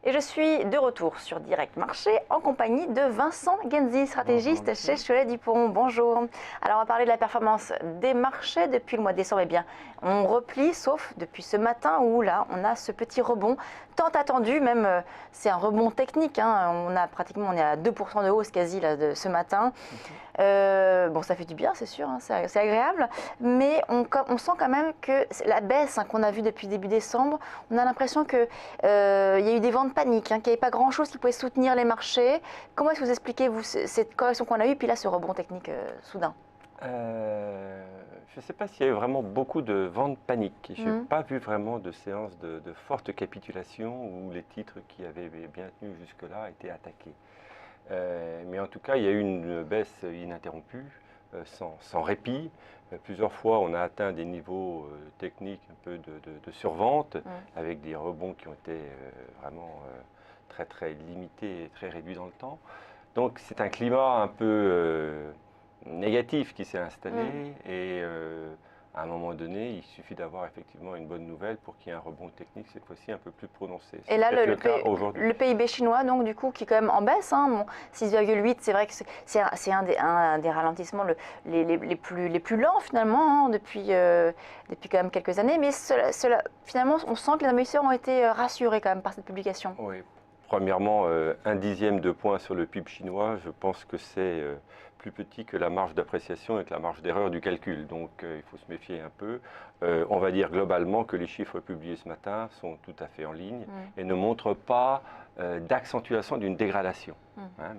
Et je suis de retour sur Direct Marché en compagnie de Vincent Genzi, stratégiste Bonjour, chez Cholet-Dupont. Bonjour. Alors on va parler de la performance des marchés depuis le mois de décembre. Eh bien, on replie, sauf depuis ce matin où là, on a ce petit rebond tant attendu. Même, c'est un rebond technique. On est à 2% de hausse quasi là, de ce matin. Bon, ça fait du bien, c'est sûr, c'est agréable, mais on sent quand même que la baisse qu'on a vue depuis début décembre, on a l'impression qu'il y a eu des vents de panique, qu'il n'y avait pas grand-chose qui pouvait soutenir les marchés. Comment est-ce que vous expliquez, vous, cette correction qu'on a eue, puis là, ce rebond technique soudain? Je ne sais pas s'il y a eu vraiment beaucoup de vents de panique. Je n'ai pas vu vraiment de séance de forte capitulation où les titres qui avaient bien tenu jusque-là étaient attaqués. Mais en tout cas, il y a eu une baisse ininterrompue, sans répit. Plusieurs fois, on a atteint des niveaux techniques un peu de survente, avec des rebonds qui ont été vraiment très très limités et très réduits dans le temps. Donc c'est un climat un peu négatif qui s'est installé et à un moment donné, il suffit d'avoir effectivement une bonne nouvelle pour qu'il y ait un rebond technique cette fois-ci un peu plus prononcé. Et là, C'est le cas aujourd'hui. le PIB chinois, donc du coup, qui est quand même en baisse, bon, 6,8, c'est vrai que c'est un des ralentissements les plus lents finalement depuis quand même quelques années, mais finalement, on sent que les investisseurs ont été rassurés quand même par cette publication. Oui. Premièrement, un dixième de point sur le PIB chinois, je pense que c'est plus petit que la marge d'appréciation et que la marge d'erreur du calcul. Donc il faut se méfier un peu. On va dire globalement que les chiffres publiés ce matin sont tout à fait en ligne et ne montrent pas d'accentuation d'une dégradation,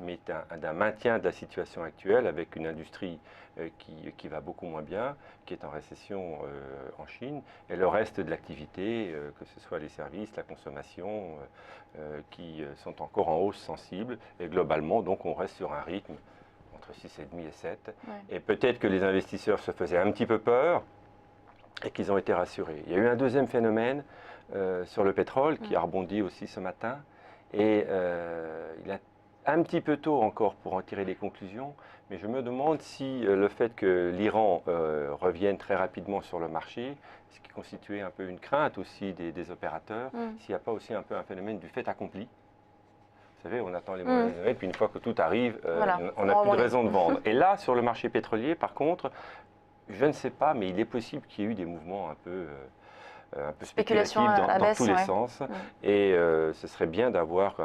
mais d'un maintien de la situation actuelle avec une industrie qui va beaucoup moins bien, qui est en récession en Chine, et le reste de l'activité, que ce soit les services, la consommation, qui sont encore en hausse sensible. Et globalement, donc, on reste sur un rythme entre 6,5 et 7. Et peut-être que les investisseurs se faisaient un petit peu peur et qu'ils ont été rassurés. Il y a eu un deuxième phénomène sur le pétrole qui a rebondi aussi ce matin. Et il est un petit peu tôt encore pour en tirer des conclusions, mais je me demande si le fait que l'Iran revienne très rapidement sur le marché, ce qui constituait un peu une crainte aussi des opérateurs, s'il n'y a pas aussi un peu un phénomène du fait accompli. Vous savez, on attend les mauvaises nouvelles, puis une fois que tout arrive, Voilà. on n'a plus de raison de vendre. Et là, sur le marché pétrolier, par contre, je ne sais pas, mais il est possible qu'il y ait eu des mouvements un peu spéculatif dans tous les sens. Et ce serait bien d'avoir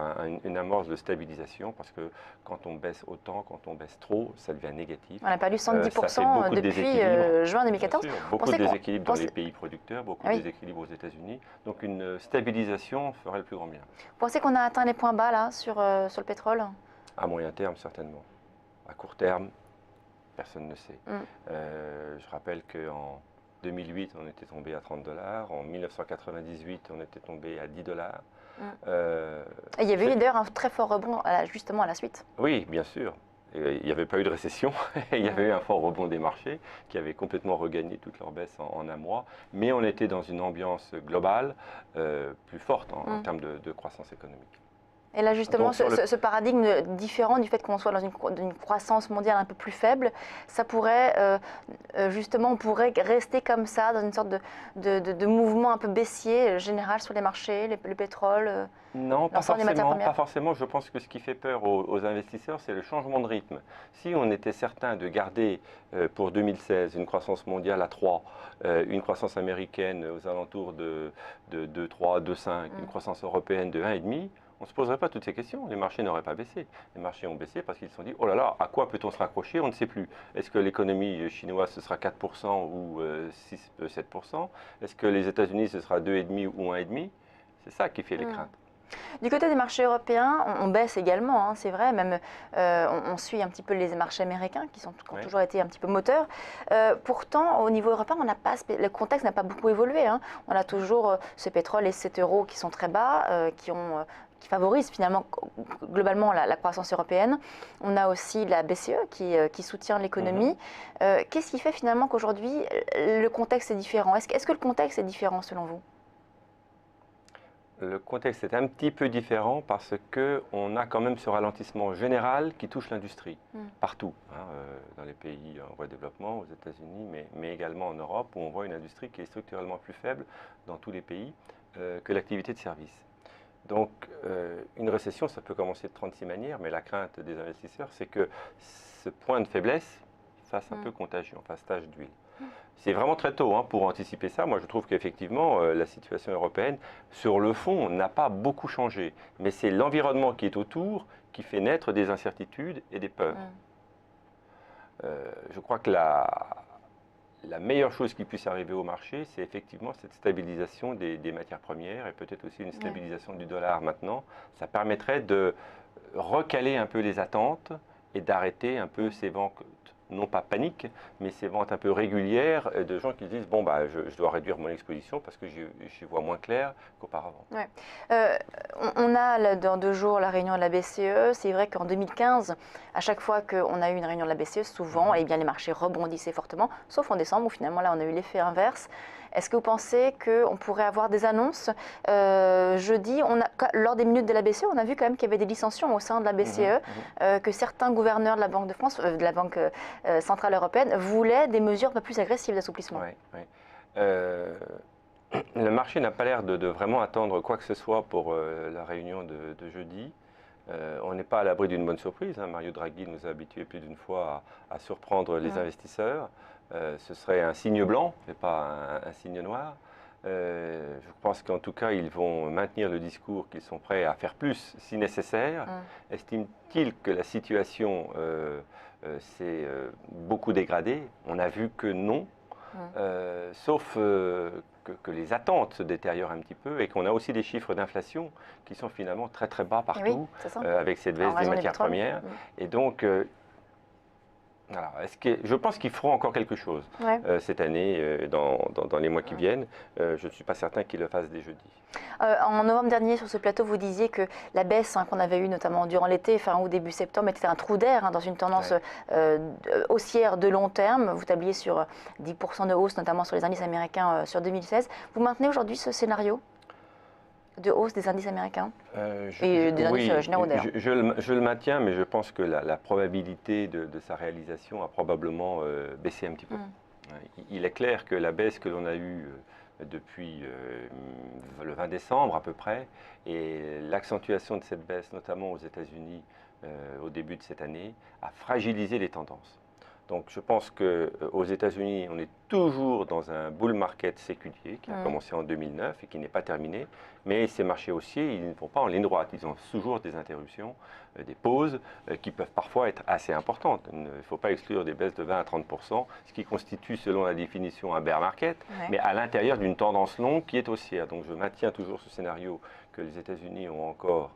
une amorce de stabilisation parce que quand on baisse autant, quand on baisse trop, ça devient négatif. On a perdu 110% depuis juin 2014. Sûr, beaucoup de déséquilibres dans les pays producteurs, beaucoup de déséquilibres aux États-Unis. Donc une stabilisation ferait le plus grand bien. Vous pensez qu'on a atteint les points bas là sur le pétrole? À moyen terme, certainement. À court terme, personne ne sait. Je rappelle qu'en 2008, on était tombé à 30 $. En 1998, on était tombé à 10 $. Et il y avait eu d'ailleurs un très fort rebond justement à la suite. Oui, bien sûr. Il n'y avait pas eu de récession, il y avait eu un fort rebond des marchés qui avaient complètement regagné toute leur baisse en un mois. Mais on était dans une ambiance globale plus forte en termes de croissance économique. Et là justement, ce paradigme différent du fait qu'on soit dans une croissance mondiale un peu plus faible, ça pourrait, justement, on pourrait rester comme ça, dans une sorte de mouvement un peu baissier, général sur les marchés, le pétrole, non, pas l'ensemble des matières premières. pas forcément. Je pense que ce qui fait peur aux investisseurs, c'est le changement de rythme. Si on était certain de garder pour 2016 une croissance mondiale à 3, une croissance américaine aux alentours de 2,3, 2,5, une croissance européenne de 1,5, on ne se poserait pas toutes ces questions, les marchés n'auraient pas baissé. Les marchés ont baissé parce qu'ils se sont dit, oh là là, à quoi peut-on se raccrocher? On ne sait plus. Est-ce que l'économie chinoise, ce sera 4% ou 6, 7%? Est-ce que les États-Unis, ce sera 2,5 ou 1,5? C'est ça qui fait les craintes. Du côté des marchés européens, on baisse également, c'est vrai, même on suit un petit peu les marchés américains qui ont toujours été un petit peu moteurs. Pourtant, au niveau européen, le contexte n'a pas beaucoup évolué. On a toujours ce pétrole et cet euro qui sont très bas, qui favorisent finalement globalement la croissance européenne. On a aussi la BCE qui soutient l'économie. Qu'est-ce qui fait finalement qu'aujourd'hui le contexte est différent? Est-ce que le contexte est différent selon vous? Le contexte est un petit peu différent parce qu'on a quand même ce ralentissement général qui touche l'industrie, partout, dans les pays en voie de développement, aux États-Unis, mais également en Europe, où on voit une industrie qui est structurellement plus faible dans tous les pays que l'activité de service. Donc, une récession, ça peut commencer de 36 manières, mais la crainte des investisseurs, c'est que ce point de faiblesse fasse un peu contagion, fasse tache d'huile. C'est vraiment très tôt hein, pour anticiper ça. Moi, je trouve qu'effectivement, la situation européenne, sur le fond, n'a pas beaucoup changé. Mais c'est l'environnement qui est autour qui fait naître des incertitudes et des peurs. Je crois que la meilleure chose qui puisse arriver au marché, c'est effectivement cette stabilisation des matières premières et peut-être aussi une stabilisation du dollar maintenant. Ça permettrait de recaler un peu les attentes et d'arrêter un peu ces ventes, non pas paniques, mais ces ventes un peu régulières de gens qui se disent bon bah je dois réduire mon exposition parce que j'y vois moins clair qu'auparavant. Ouais. On a dans 2 jours la réunion de la BCE. C'est vrai qu'en 2015, à chaque fois qu'on a eu une réunion de la BCE, souvent eh bien, les marchés rebondissaient fortement, sauf en décembre où finalement là on a eu l'effet inverse. Est-ce que vous pensez qu'on pourrait avoir des annonces jeudi lors des minutes de la BCE, on a vu quand même qu'il y avait des dissensions au sein de la BCE, que certains gouverneurs de la Banque de France, de la Banque Centrale Européenne, voulaient des mesures un peu plus agressives d'assouplissement. Le marché n'a pas l'air de vraiment attendre quoi que ce soit pour la réunion de jeudi. On n'est pas à l'abri d'une bonne surprise. Hein. Mario Draghi nous a habitués plus d'une fois à surprendre les investisseurs. Ce serait un signe blanc et pas un signe noir. Je pense qu'en tout cas, ils vont maintenir le discours qu'ils sont prêts à faire plus si nécessaire. Estiment-ils que la situation s'est beaucoup dégradée? On a vu que non. Sauf que les attentes se détériorent un petit peu et qu'on a aussi des chiffres d'inflation qui sont finalement très très bas partout, avec cette baisse des matières premières. Et donc, alors, je pense qu'ils feront encore quelque chose cette année, dans les mois qui viennent. Je ne suis pas certain qu'ils le fassent dès jeudi. En novembre dernier, sur ce plateau, vous disiez que la baisse qu'on avait eue notamment durant l'été, fin août, début septembre, était un trou d'air dans une tendance haussière de long terme. Vous tabliez sur 10% de hausse, notamment sur les indices américains sur 2016. Vous maintenez aujourd'hui ce scénario de hausse des indices américains et des indices généraux d'ailleurs? Je le maintiens, mais je pense que la probabilité de sa réalisation a probablement baissé un petit peu. Il est clair que la baisse que l'on a eue depuis le 20 décembre à peu près, et l'accentuation de cette baisse, notamment aux États-Unis au début de cette année, a fragilisé les tendances. Donc je pense qu'aux États-Unis, on est toujours dans un bull market séculier qui a commencé en 2009 et qui n'est pas terminé. Mais ces marchés haussiers, ils ne vont pas en ligne droite. Ils ont toujours des interruptions, des pauses qui peuvent parfois être assez importantes. Il ne faut pas exclure des baisses de 20 à 30%, ce qui constitue, selon la définition, un bear market, mais à l'intérieur d'une tendance longue qui est haussière. Donc je maintiens toujours ce scénario que les États-Unis ont encore...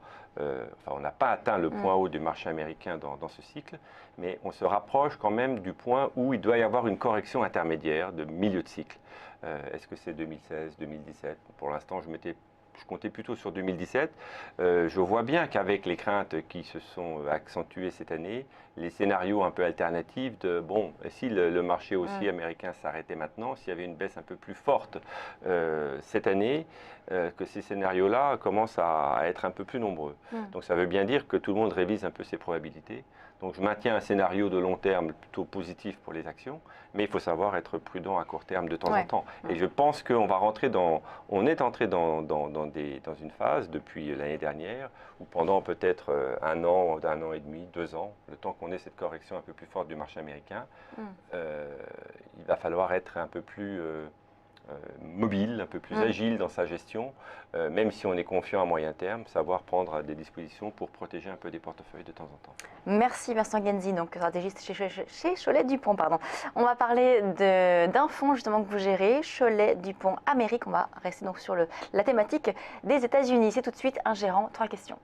on n'a pas atteint le point haut du marché américain dans ce cycle, mais on se rapproche quand même du point où il doit y avoir une correction intermédiaire de milieu de cycle. Est-ce que c'est 2016, 2017? Pour l'instant, je comptais plutôt sur 2017. Je vois bien qu'avec les craintes qui se sont accentuées cette année, les scénarios un peu alternatifs de, bon, si le marché haussier américain s'arrêtait maintenant, s'il y avait une baisse un peu plus forte cette année, que ces scénarios-là commencent à être un peu plus nombreux. Donc ça veut bien dire que tout le monde révise un peu ses probabilités. Donc je maintiens un scénario de long terme plutôt positif pour les actions, mais il faut savoir être prudent à court terme de temps en temps. Et je pense qu'on va rentrer on est entré dans une phase depuis l'année dernière où pendant peut-être un an et demi, 2 ans, le temps qu'on ait cette correction un peu plus forte du marché américain, il va falloir être un peu plus mobile, un peu plus agile dans sa gestion, même si on est confiant à moyen terme, savoir prendre des dispositions pour protéger un peu des portefeuilles de temps en temps. Merci Vincent Genzi, donc stratégiste chez Cholet Dupont. On va parler d'un fonds justement que vous gérez, Cholet Dupont Amérique. On va rester donc sur la thématique des États-Unis. C'est tout de suite un gérant, 3 questions.